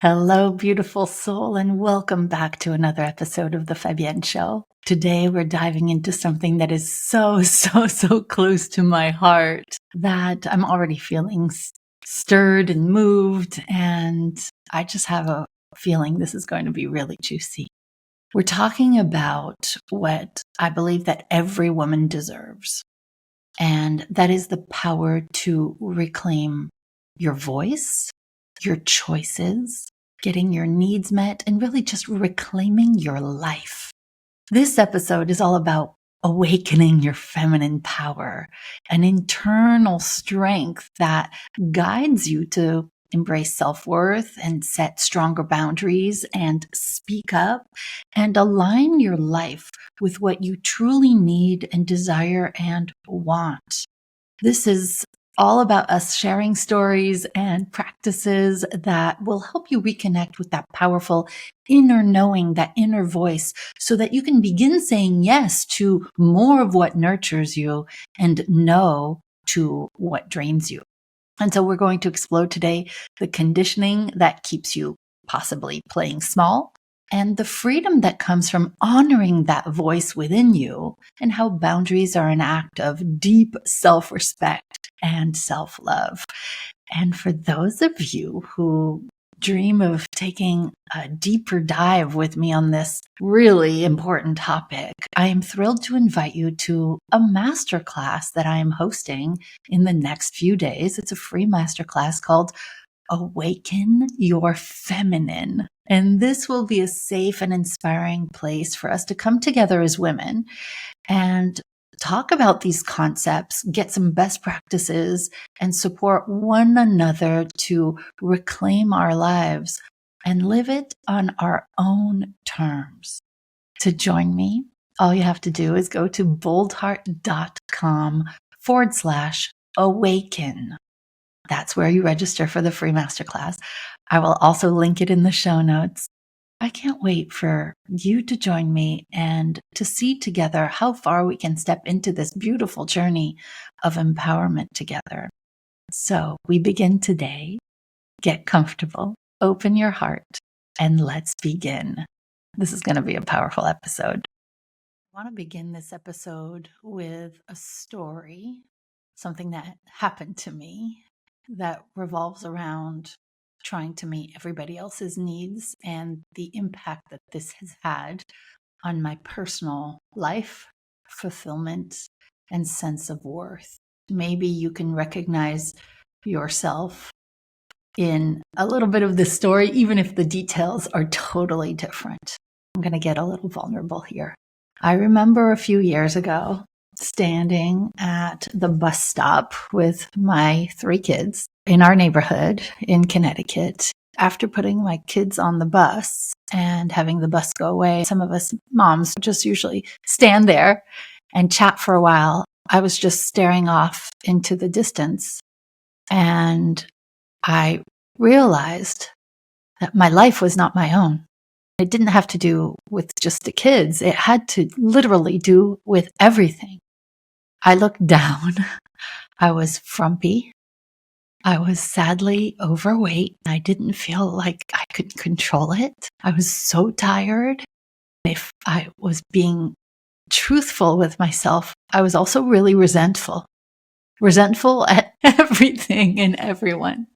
Hello, beautiful soul, and welcome back to another episode of the Fabienne Show. Today, we're diving into something that is so close to my heart that I'm already feeling stirred and moved, and I just have a feeling this is going to be really juicy. We're talking about what I believe that every woman deserves, and that is the power to reclaim your voice, your choices, getting your needs met, and really just reclaiming your life. This episode is all about awakening your feminine power, an internal strength that guides you to embrace self-worth and set stronger boundaries and speak up and align your life with what you truly need and desire and want. This is all about us sharing stories and practices that will help you reconnect with that powerful inner knowing, that inner voice, so that you can begin saying yes to more of what nurtures you and no to what drains you. And so we're going to explore today the conditioning that keeps you possibly playing small, and the freedom that comes from honoring that voice within you, and how boundaries are an act of deep self-respect and self-love. And for those of you who dream of taking a deeper dive with me on this really important topic, I am thrilled to invite you to a masterclass that I am hosting in the next few days. It's a free masterclass called Awaken Your Feminine. And this will be a safe and inspiring place for us to come together as women and talk about these concepts, get some best practices, and support one another to reclaim our lives and live it on our own terms. To join me, all you have to do is go to boldheart.com/awaken. That's where you register for the free masterclass. I will also link it in the show notes. I can't wait for you to join me and to see together how far we can step into this beautiful journey of empowerment together. So we begin today. Get comfortable, open your heart, and let's begin. This is going to be a powerful episode. I want to begin this episode with a story, something that happened to me that revolves around trying to meet everybody else's needs and the impact that this has had on my personal life, fulfillment, and sense of worth. Maybe you can recognize yourself in a little bit of the story, even if the details are totally different. I'm going to get a little vulnerable here. I remember a few years ago standing at the bus stop with my 3 kids in our neighborhood in Connecticut. After putting my kids on the bus and having the bus go away, some of us moms just usually stand there and chat for a while. I was just staring off into the distance, and I realized that my life was not my own. It didn't have to do with just the kids. It had to literally do with everything. I looked down. I was frumpy. I was sadly overweight. I didn't feel like I could control it. I was so tired. If I was being truthful with myself, I was also really resentful. Resentful at everything and everyone.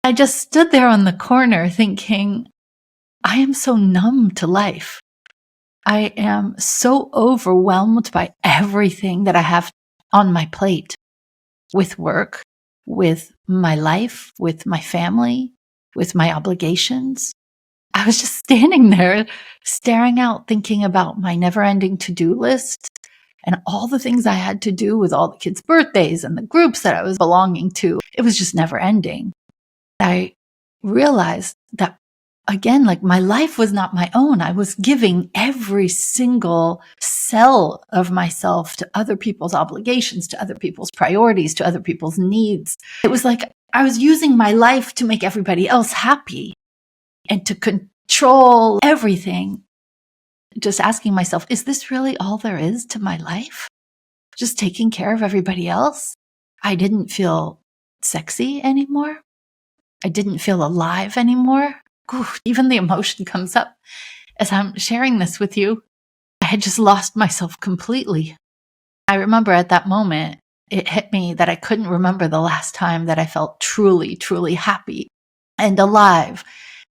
I just stood there on the corner thinking, I am so numb to life. I am so overwhelmed by everything that I have on my plate, with work, with my life, with my family, with my obligations. I was just standing there staring out, thinking about my never-ending to-do list and all the things I had to do with all the kids' birthdays and the groups that I was belonging to. It was just never ending. I realized that, again, like, my life was not my own. I was giving every single cell of myself to other people's obligations, to other people's priorities, to other people's needs. It was like I was using my life to make everybody else happy and to control everything. Just asking myself, is this really all there is to my life? Just taking care of everybody else? I didn't feel sexy anymore. I didn't feel alive anymore. Even the emotion comes up as I'm sharing this with you. I had just lost myself completely. I remember at that moment, it hit me that I couldn't remember the last time that I felt truly, truly happy and alive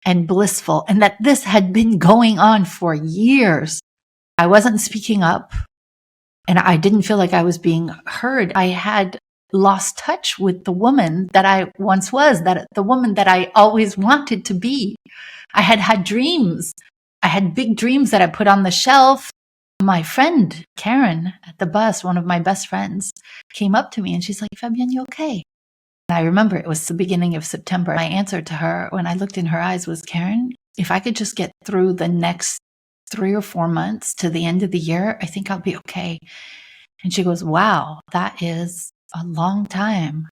and blissful, and that this had been going on for years. I wasn't speaking up, and I didn't feel like I was being heard. I had lost touch with the woman that I once was, that the woman that I always wanted to be. I had had dreams. I had big dreams that I put on the shelf. My friend, Karen, at the bus, one of my best friends, came up to me and she's like, Fabienne, you okay? And I remember it was the beginning of September. My answer to her when I looked in her eyes was, Karen, if I could just get through the next 3 or 4 months to the end of the year, I think I'll be okay. And she goes, wow, that is a long time.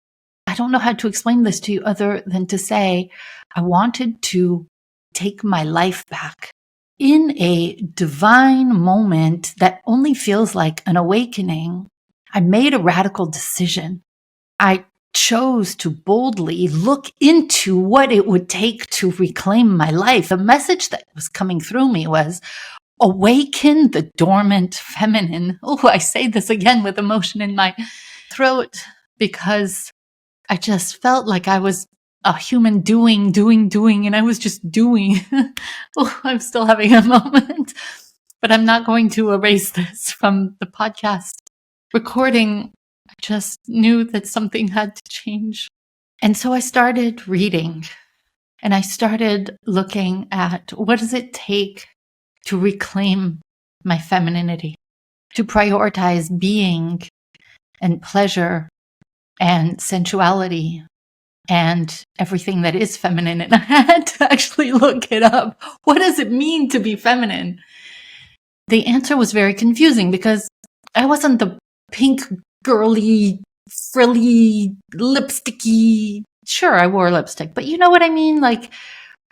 I don't know how to explain this to you other than to say I wanted to take my life back in a divine moment that only feels like an awakening. I made a radical decision. I chose to boldly look into what it would take to reclaim my life. The message that was coming through me was, awaken the dormant feminine. Oh, I say this again with emotion in my throat because I just felt like I was a human doing, and I was just doing. Oh, I'm still having a moment, but I'm not going to erase this from the podcast recording. I just knew that something had to change. And so I started reading and I started looking at what does it take to reclaim my femininity, to prioritize being and pleasure and sensuality and everything that is feminine. And I had to actually look it up. What does it mean to be feminine? The answer was very confusing because I wasn't the pink, girly, frilly, lipsticky. Sure, I wore lipstick, but you know what I mean? Like,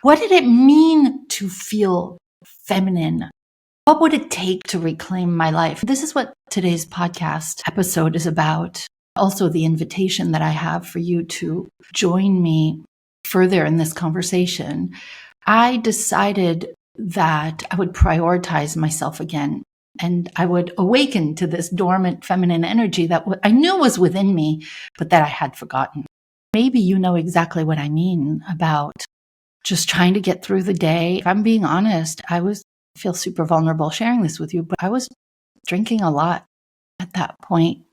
what did it mean to feel feminine? What would it take to reclaim my life? This is what today's podcast episode is about. Also, the invitation that I have for you to join me further in this conversation. I decided that I would prioritize myself again and I would awaken to this dormant feminine energy that I knew was within me, but that I had forgotten. Maybe you know exactly what I mean about just trying to get through the day. If I'm being honest, I feel super vulnerable sharing this with you, but I was drinking a lot at that point.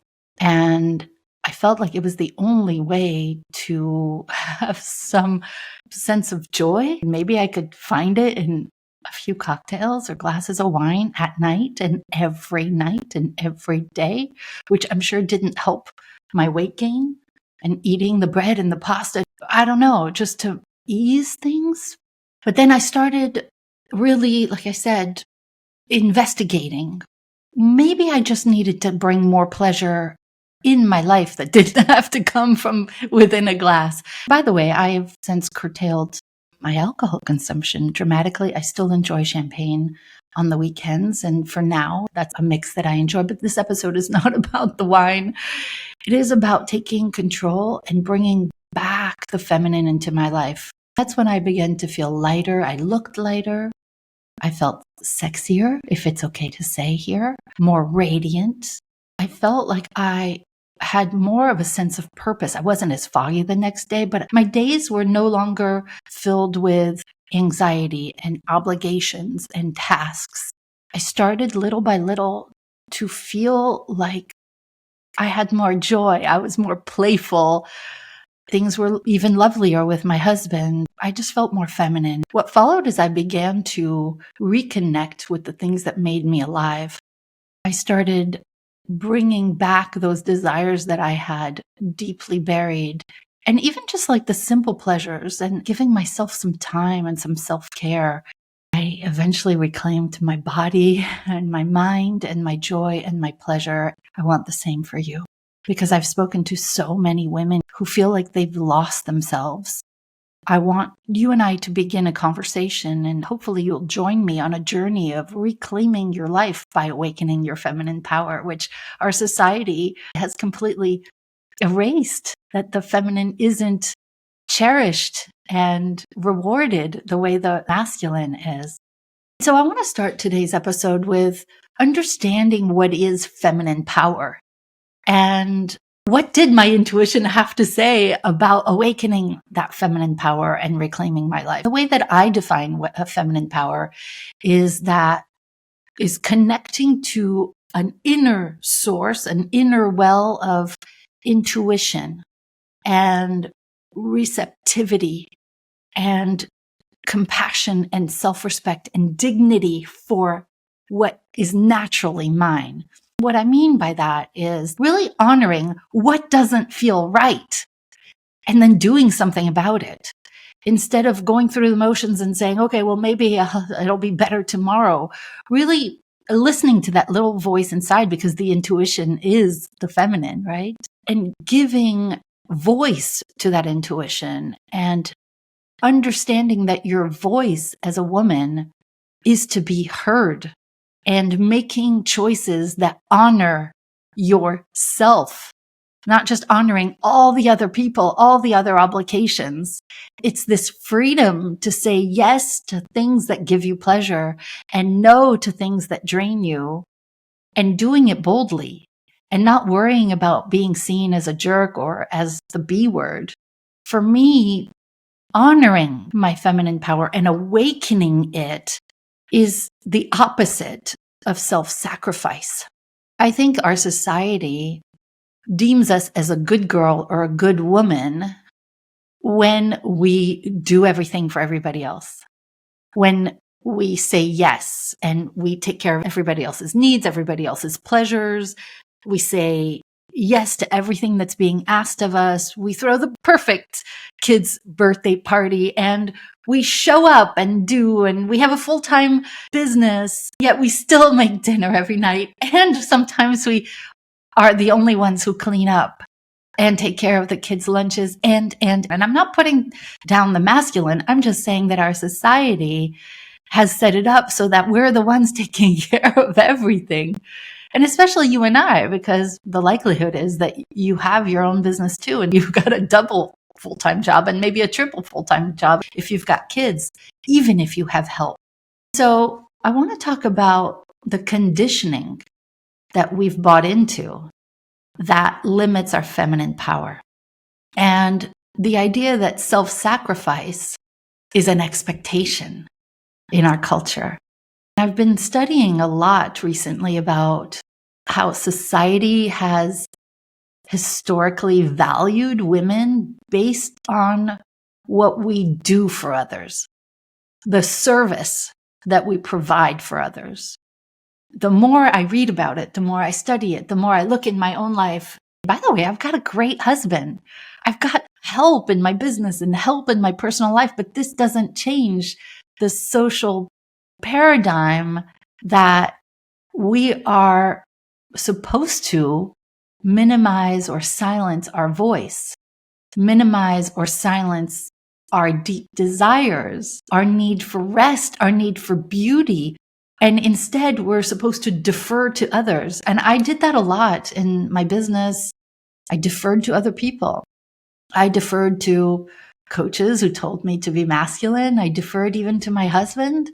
And I felt like it was the only way to have some sense of joy. Maybe I could find it in a few cocktails or glasses of wine at night and every day, which I'm sure didn't help my weight gain, and eating the bread and the pasta. I don't know, just to ease things. But then I started really, like I said, investigating. Maybe I just needed to bring more pleasure in my life that didn't have to come from within a glass. By the way, I have since curtailed my alcohol consumption dramatically. I still enjoy champagne on the weekends. And for now, that's a mix that I enjoy. But this episode is not about the wine. It is about taking control and bringing back the feminine into my life. That's when I began to feel lighter. I looked lighter. I felt sexier, if it's okay to say here, more radiant. I felt like I had more of a sense of purpose. I wasn't as foggy the next day, but my days were no longer filled with anxiety and obligations and tasks. I started little by little to feel like I had more joy. I was more playful. Things were even lovelier with my husband. I just felt more feminine. What followed is I began to reconnect with the things that made me alive. I started bringing back those desires that I had deeply buried. And even just like the simple pleasures and giving myself some time and some self-care. I eventually reclaimed my body and my mind and my joy and my pleasure. I want the same for you, because I've spoken to so many women who feel like they've lost themselves. I want you and I to begin a conversation, and hopefully you'll join me on a journey of reclaiming your life by awakening your feminine power, which our society has completely erased, that the feminine isn't cherished and rewarded the way the masculine is. So I want to start today's episode with understanding what is feminine power and what did my intuition have to say about awakening that feminine power and reclaiming my life. The way that I define what a feminine power is connecting to an inner source, an inner well of intuition and receptivity and compassion and self-respect and dignity for what is naturally mine. What I mean by that is really honoring what doesn't feel right and then doing something about it. Instead of going through the motions and saying, okay, well, maybe it'll be better tomorrow, really listening to that little voice inside, because the intuition is the feminine, right? And giving voice to that intuition and understanding that your voice as a woman is to be heard and making choices that honor yourself, not just honoring all the other people, all the other obligations. It's this freedom to say yes to things that give you pleasure and no to things that drain you, and doing it boldly and not worrying about being seen as a jerk or as the B word. For me, honoring my feminine power and awakening it is the opposite of self-sacrifice. I think our society deems us as a good girl or a good woman when we do everything for everybody else, when we say yes and we take care of everybody else's needs, everybody else's pleasures. We say yes to everything that's being asked of us. We throw the perfect kid's birthday party and we show up and do, and we have a full-time business, yet we still make dinner every night. And sometimes we are the only ones who clean up and take care of the kids' lunches. And I'm not putting down the masculine. I'm just saying that our society has set it up so that we're the ones taking care of everything. And especially you and I, because the likelihood is that you have your own business too, and you've got a double full-time job and maybe a triple full-time job if you've got kids, even if you have help. So I want to talk about the conditioning that we've bought into that limits our feminine power. And the idea that self-sacrifice is an expectation in our culture. I've been studying a lot recently about how society has historically valued women based on what we do for others, the service that we provide for others. The more I read about it, the more I study it, the more I look in my own life. By the way, I've got a great husband. I've got help in my business and help in my personal life, but this doesn't change the social paradigm that we are supposed to minimize or silence our voice, minimize or silence our deep desires, our need for rest, our need for beauty. And instead, we're supposed to defer to others. And I did that a lot in my business. I deferred to other people. I deferred to coaches who told me to be masculine. I deferred even to my husband.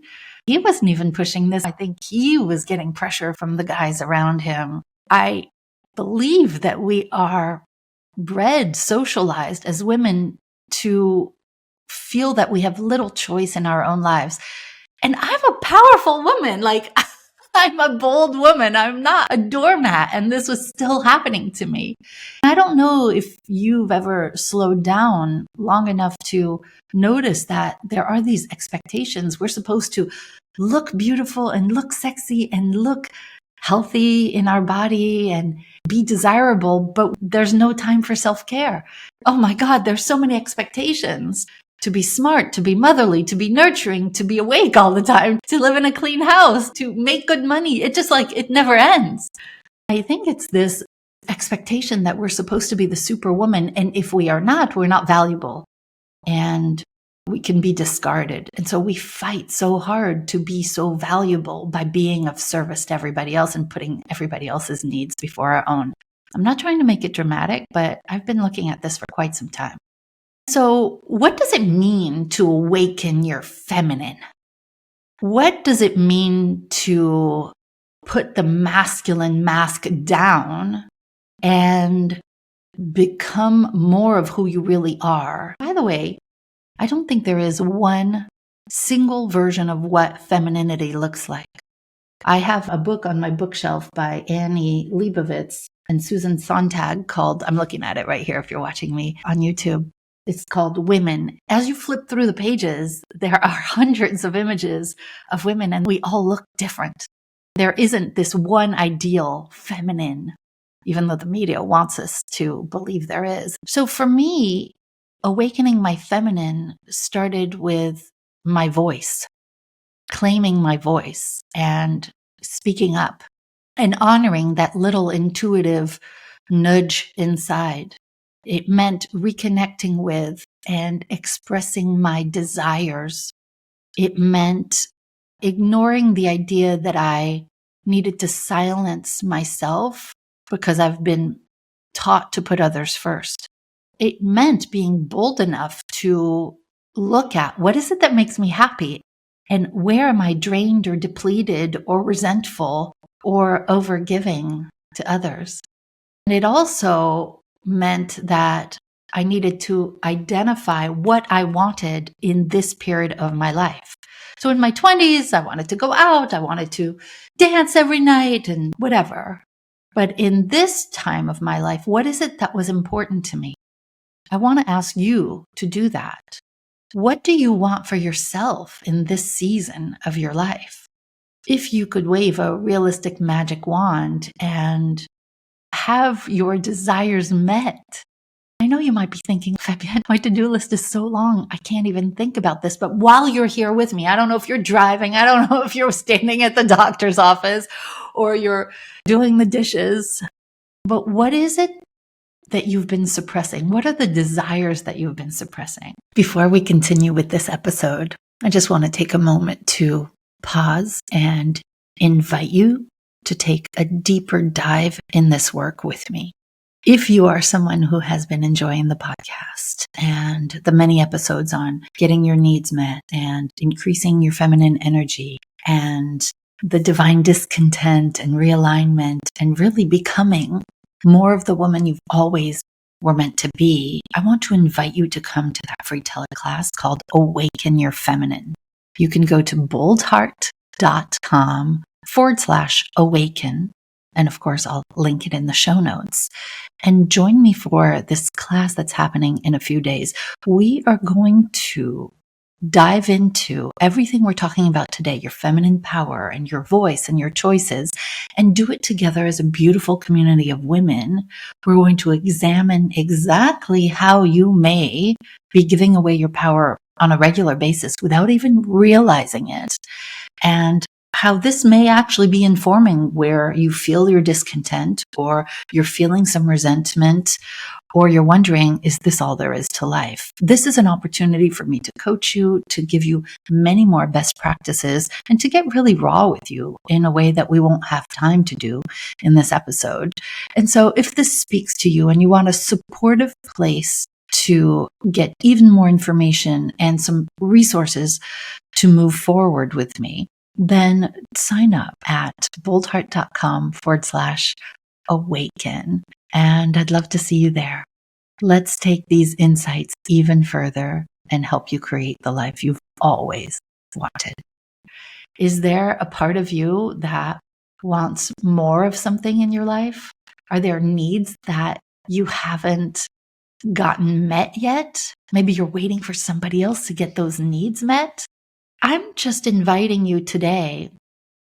He wasn't even pushing this. I think he was getting pressure from the guys around him. I believe that we are bred, socialized as women to feel that we have little choice in our own lives. And I'm a powerful woman. Like, I'm a bold woman. I'm not a doormat. And this was still happening to me. I don't know if you've ever slowed down long enough to notice that there are these expectations. We're supposed to look beautiful and look sexy and look healthy in our body and be desirable, but there's no time for self-care. Oh my God, there's so many expectations. To be smart, to be motherly, to be nurturing, to be awake all the time, to live in a clean house, to make good money. It never ends. I think it's this expectation that we're supposed to be the superwoman. And if we are not, we're not valuable and we can be discarded. And so we fight so hard to be so valuable by being of service to everybody else and putting everybody else's needs before our own. I'm not trying to make it dramatic, but I've been looking at this for quite some time. So, what does it mean to awaken your feminine? What does it mean to put the masculine mask down and become more of who you really are? By the way, I don't think there is one single version of what femininity looks like. I have a book on my bookshelf by Annie Leibovitz and Susan Sontag called, I'm looking at it right here if you're watching me on YouTube. It's called Women. As you flip through the pages, there are hundreds of images of women and we all look different. There isn't this one ideal feminine, even though the media wants us to believe there is. So for me, awakening my feminine started with my voice, claiming my voice and speaking up and honoring that little intuitive nudge inside. It meant reconnecting with and expressing my desires. It meant ignoring the idea that I needed to silence myself because I've been taught to put others first. It meant being bold enough to look at what is it that makes me happy and where am I drained or depleted or resentful or overgiving to others. And it also meant that I needed to identify what I wanted in this period of my life. So in my 20s, I wanted to go out, I wanted to dance every night and whatever. But in this time of my life, what is it that was important to me? I want to ask you to do that. What do you want for yourself in this season of your life? If you could wave a realistic magic wand and have your desires met, I know you might be thinking, Fabienne, my to-do list is so long, I can't even think about this. But while you're here with me, I don't know if you're driving, I don't know if you're standing at the doctor's office or you're doing the dishes, but what is it that you've been suppressing? What are the desires that you've been suppressing? Before we continue with this episode, I just want to take a moment to pause and invite you to take a deeper dive in this work with me. If you are someone who has been enjoying the podcast and the many episodes on getting your needs met and increasing your feminine energy and the divine discontent and realignment and really becoming more of the woman you've always were meant to be, I want to invite you to come to that free teleclass called Awaken Your Feminine. You can go to boldheart.com/awaken. And of course, I'll link it in the show notes. And join me for this class that's happening in a few days. We are going to dive into everything we're talking about today, your feminine power and your voice and your choices, and do it together as a beautiful community of women. We're going to examine exactly how you may be giving away your power on a regular basis without even realizing it, and how this may actually be informing where you feel your discontent or you're feeling some resentment or you're wondering, is this all there is to life? This is an opportunity for me to coach you, to give you many more best practices, and to get really raw with you in a way that we won't have time to do in this episode. And so if this speaks to you and you want a supportive place to get even more information and some resources to move forward with me, then sign up at boldheart.com/awaken. And I'd love to see you there. Let's take these insights even further and help you create the life you've always wanted. Is there a part of you that wants more of something in your life? Are there needs that you haven't gotten met yet? Maybe you're waiting for somebody else to get those needs met. I'm just inviting you today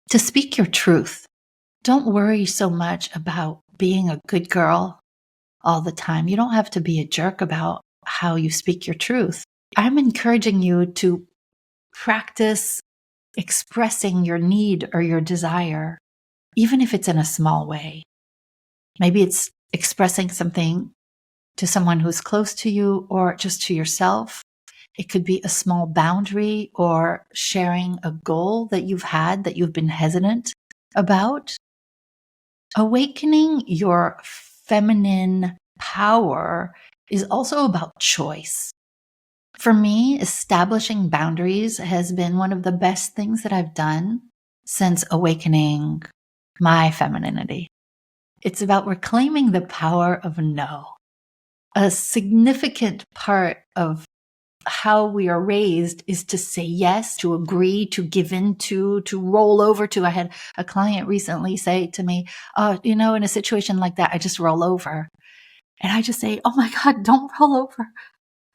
to speak your truth. Don't worry so much about being a good girl all the time. You don't have to be a jerk about how you speak your truth. I'm encouraging you to practice expressing your need or your desire, even if it's in a small way. Maybe it's expressing something to someone who's close to you or just to yourself. It could be a small boundary or sharing a goal that you've had that you've been hesitant about. Awakening your feminine power is also about choice. For me, establishing boundaries has been one of the best things that I've done since awakening my femininity. It's about reclaiming the power of no. A significant part of how we are raised is to say yes, to agree, to give in to roll over to. I had a client recently say to me, in a situation like that, I just roll over. And I just say, oh my God, don't roll over.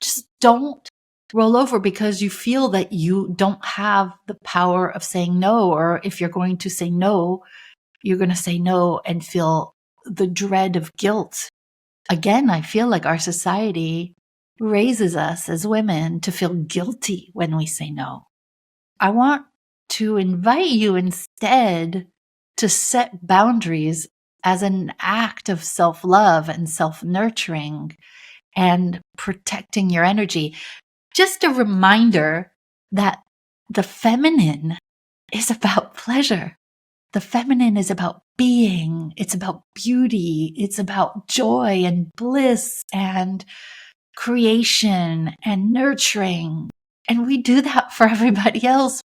Just don't roll over, because you feel that you don't have the power of saying no. Or if you're going to say no, you're going to say no and feel the dread of guilt. Again, I feel like our society raises us as women to feel guilty when we say no. I want to invite you instead to set boundaries as an act of self-love and self-nurturing and protecting your energy. Just a reminder that the feminine is about pleasure. The feminine is about being. It's about beauty. It's about joy and bliss and creation and nurturing. And we do that for everybody else.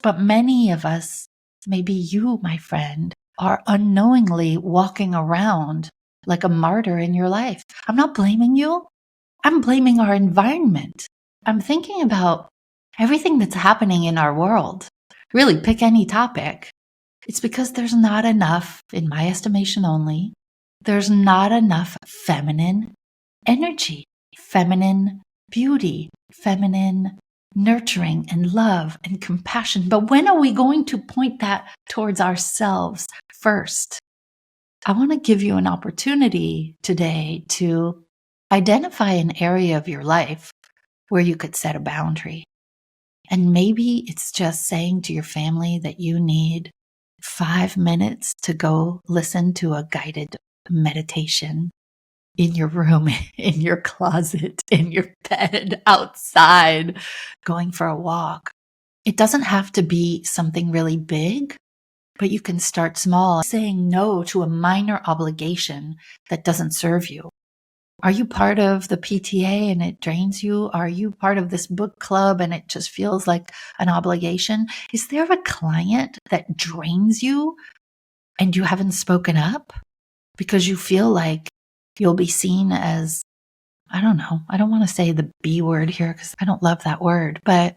But many of us, maybe you, my friend, are unknowingly walking around like a martyr in your life. I'm not blaming you. I'm blaming our environment. I'm thinking about everything that's happening in our world. Really, pick any topic. It's because there's not enough, in my estimation only, there's not enough feminine energy, feminine beauty, feminine nurturing and love and compassion. But when are we going to point that towards ourselves first? I want to give you an opportunity today to identify an area of your life where you could set a boundary. And maybe it's just saying to your family that you need 5 minutes to go listen to a guided meditation in your room, in your closet, in your bed, outside, going for a walk. It doesn't have to be something really big, but you can start small, saying no to a minor obligation that doesn't serve you. Are you part of the PTA and it drains you? Are you part of this book club and it just feels like an obligation? Is there a client that drains you and you haven't spoken up because you feel like you'll be seen as, I don't know, I don't want to say the B word here because I don't love that word, but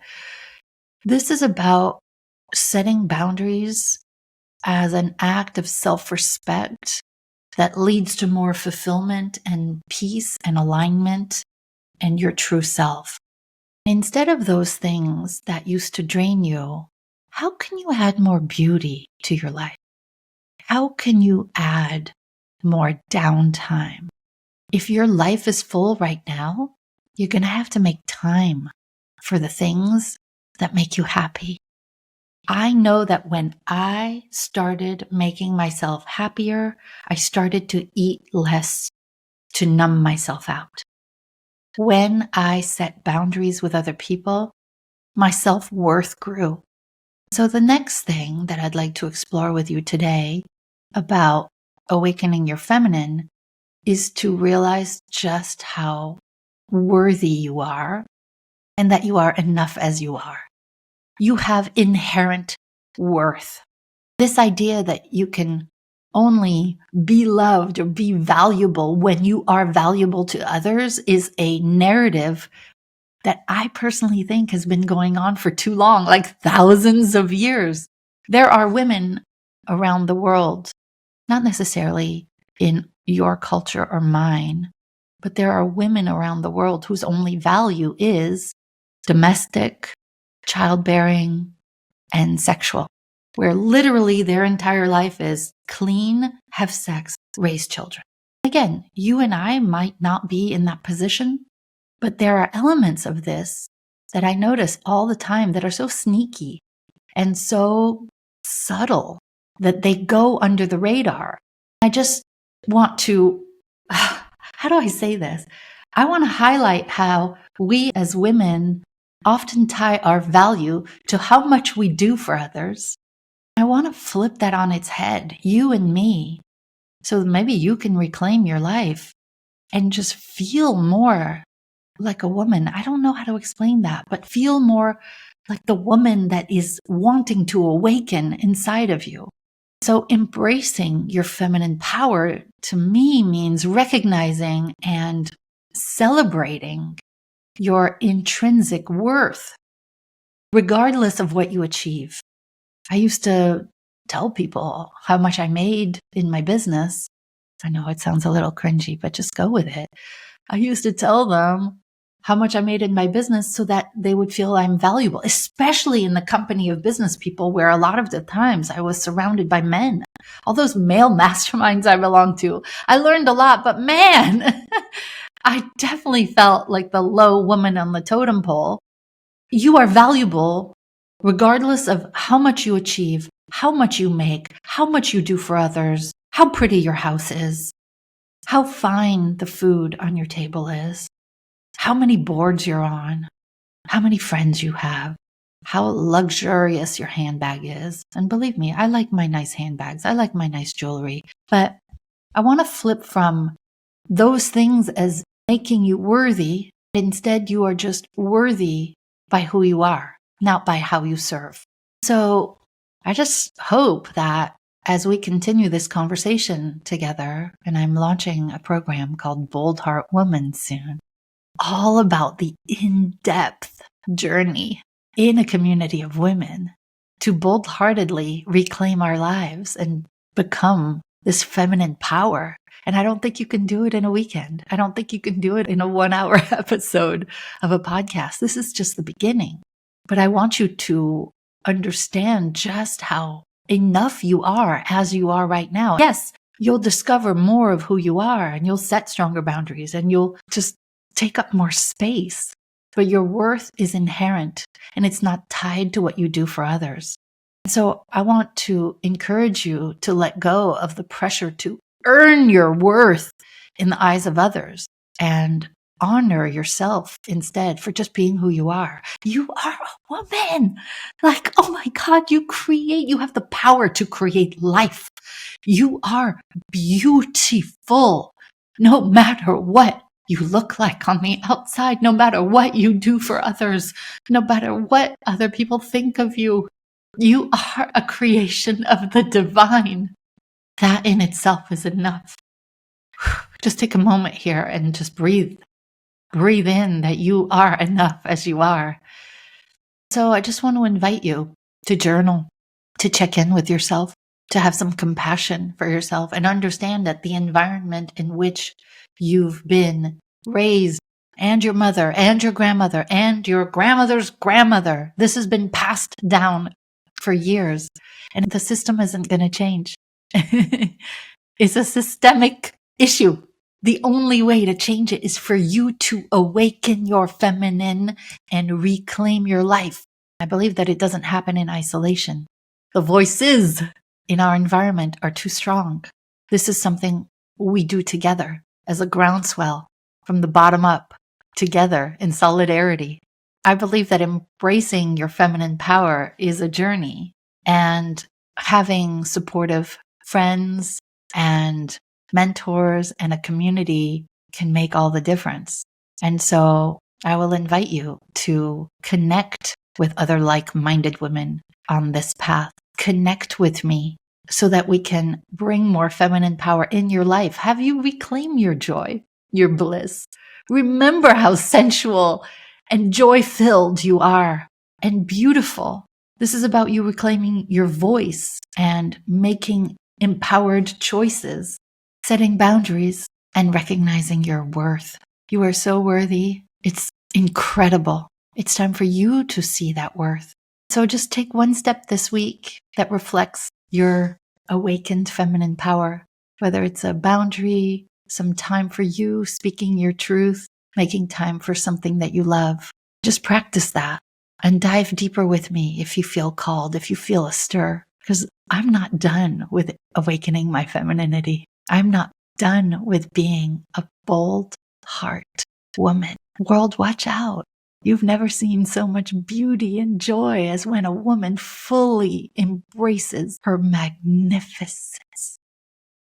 this is about setting boundaries as an act of self-respect that leads to more fulfillment and peace and alignment and your true self. Instead of those things that used to drain you, how can you add more beauty to your life? How can you add more downtime? If your life is full right now, you're going to have to make time for the things that make you happy. I know that when I started making myself happier, I started to eat less to numb myself out. When I set boundaries with other people, my self-worth grew. So the next thing that I'd like to explore with you today about awakening your feminine is to realize just how worthy you are and that you are enough as you are. You have inherent worth. This idea that you can only be loved or be valuable when you are valuable to others is a narrative that I personally think has been going on for too long, like thousands of years. There are women around the world, not necessarily in your culture or mine, but there are women around the world whose only value is domestic, childbearing, and sexual, where literally their entire life is clean, have sex, raise children. Again, you and I might not be in that position, but there are elements of this that I notice all the time that are so sneaky and so subtle that they go under the radar. I just want to, how do I say this? I want to highlight how we as women often tie our value to how much we do for others. I want to flip that on its head, you and me, so maybe you can reclaim your life and just feel more like a woman. I don't know how to explain that, but feel more like the woman that is wanting to awaken inside of you. So embracing your feminine power to me means recognizing and celebrating your intrinsic worth, regardless of what you achieve. I used to tell people how much I made in my business. I know it sounds a little cringy, but just go with it. I used to tell them how much I made in my business so that they would feel I'm valuable, especially in the company of business people where a lot of the times I was surrounded by men. All those male masterminds I belonged to, I learned a lot, but man, I definitely felt like the low woman on the totem pole. You are valuable regardless of how much you achieve, how much you make, how much you do for others, how pretty your house is, how fine the food on your table is, how many boards you're on, how many friends you have, how luxurious your handbag is. And believe me, I like my nice handbags. I like my nice jewelry. But I want to flip from those things as making you worthy. Instead, you are just worthy by who you are, not by how you serve. So I just hope that as we continue this conversation together, and I'm launching a program called Bold Heart Woman soon, all about the in-depth journey in a community of women to bold-heartedly reclaim our lives and become this feminine power. And I don't think you can do it in a weekend. I don't think you can do it in a 1-hour episode of a podcast. This is just the beginning. But I want you to understand just how enough you are as you are right now. Yes, you'll discover more of who you are and you'll set stronger boundaries and you'll just take up more space. But your worth is inherent and it's not tied to what you do for others. So I want to encourage you to let go of the pressure to earn your worth in the eyes of others and honor yourself instead for just being who you are. You are a woman. Like, oh my God, you have the power to create life. You are beautiful, no matter what you look like on the outside, no matter what you do for others, no matter what other people think of you. You are a creation of the divine. That in itself is enough. Just take a moment here and just breathe. Breathe in that you are enough as you are. So I just want to invite you to journal, to check in with yourself, to have some compassion for yourself and understand that the environment in which you've been raised and your mother and your grandmother and your grandmother's grandmother, this has been passed down for years and the system isn't going to change. It's a systemic issue. The only way to change it is for you to awaken your feminine and reclaim your life. I believe that it doesn't happen in isolation. The voices in our environment are too strong. This is something we do together as a groundswell from the bottom up, together in solidarity. I believe that embracing your feminine power is a journey, and having supportive friends and mentors and a community can make all the difference. And so I will invite you to connect with other like-minded women on this path. Connect with me so that we can bring more feminine power in your life. Have you reclaim your joy, your bliss? Remember how sensual and joy-filled you are and beautiful. This is about you reclaiming your voice and making empowered choices, setting boundaries, and recognizing your worth. You are so worthy. It's incredible. It's time for you to see that worth. So just take one step this week that reflects your awakened feminine power, whether it's a boundary, some time for you speaking your truth, making time for something that you love. Just practice that and dive deeper with me if you feel called, if you feel a stir, because I'm not done with awakening my femininity. I'm not done with being a bold heart woman. World, watch out. You've never seen so much beauty and joy as when a woman fully embraces her magnificence.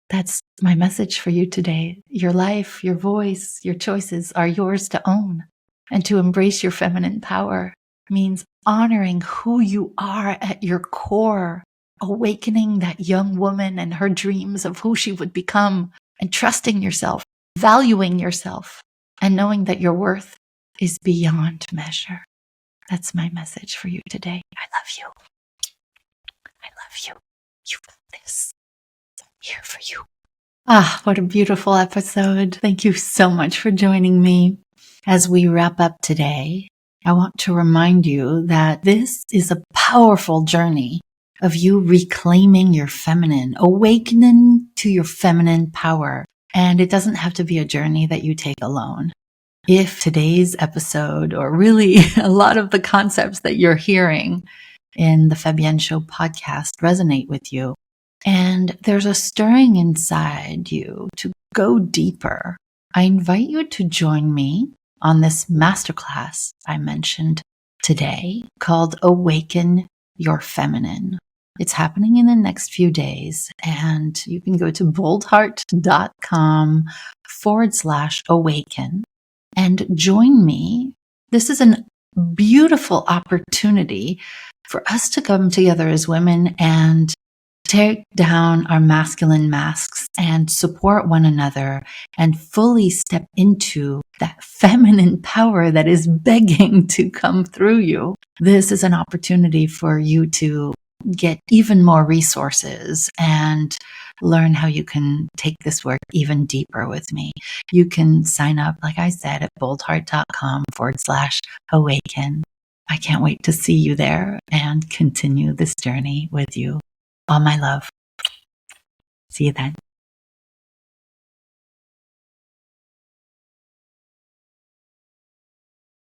That's my message for you today. Your life, your voice, your choices are yours to own. And to embrace your feminine power means honoring who you are at your core, awakening that young woman and her dreams of who she would become, and trusting yourself, valuing yourself, and knowing that your worth is beyond measure. That's my message for you today. I love you. I love you. You got this. I'm here for you. Ah, what a beautiful episode. Thank you so much for joining me. As we wrap up today, I want to remind you that this is a powerful journey of you reclaiming your feminine, awakening to your feminine power. And it doesn't have to be a journey that you take alone. If today's episode, or really a lot of the concepts that you're hearing in the Fabienne Show podcast resonate with you, and there's a stirring inside you to go deeper, I invite you to join me on this masterclass I mentioned today called Awaken Your Feminine. It's happening in the next few days, and you can go to boldheart.com/awaken and join me. This is a beautiful opportunity for us to come together as women and take down our masculine masks and support one another and fully step into that feminine power that is begging to come through you. This is an opportunity for you to get even more resources and learn how you can take this work even deeper with me. You can sign up, like I said, at boldheart.com/awaken. I can't wait to see you there and continue this journey with you. All my love. See you then.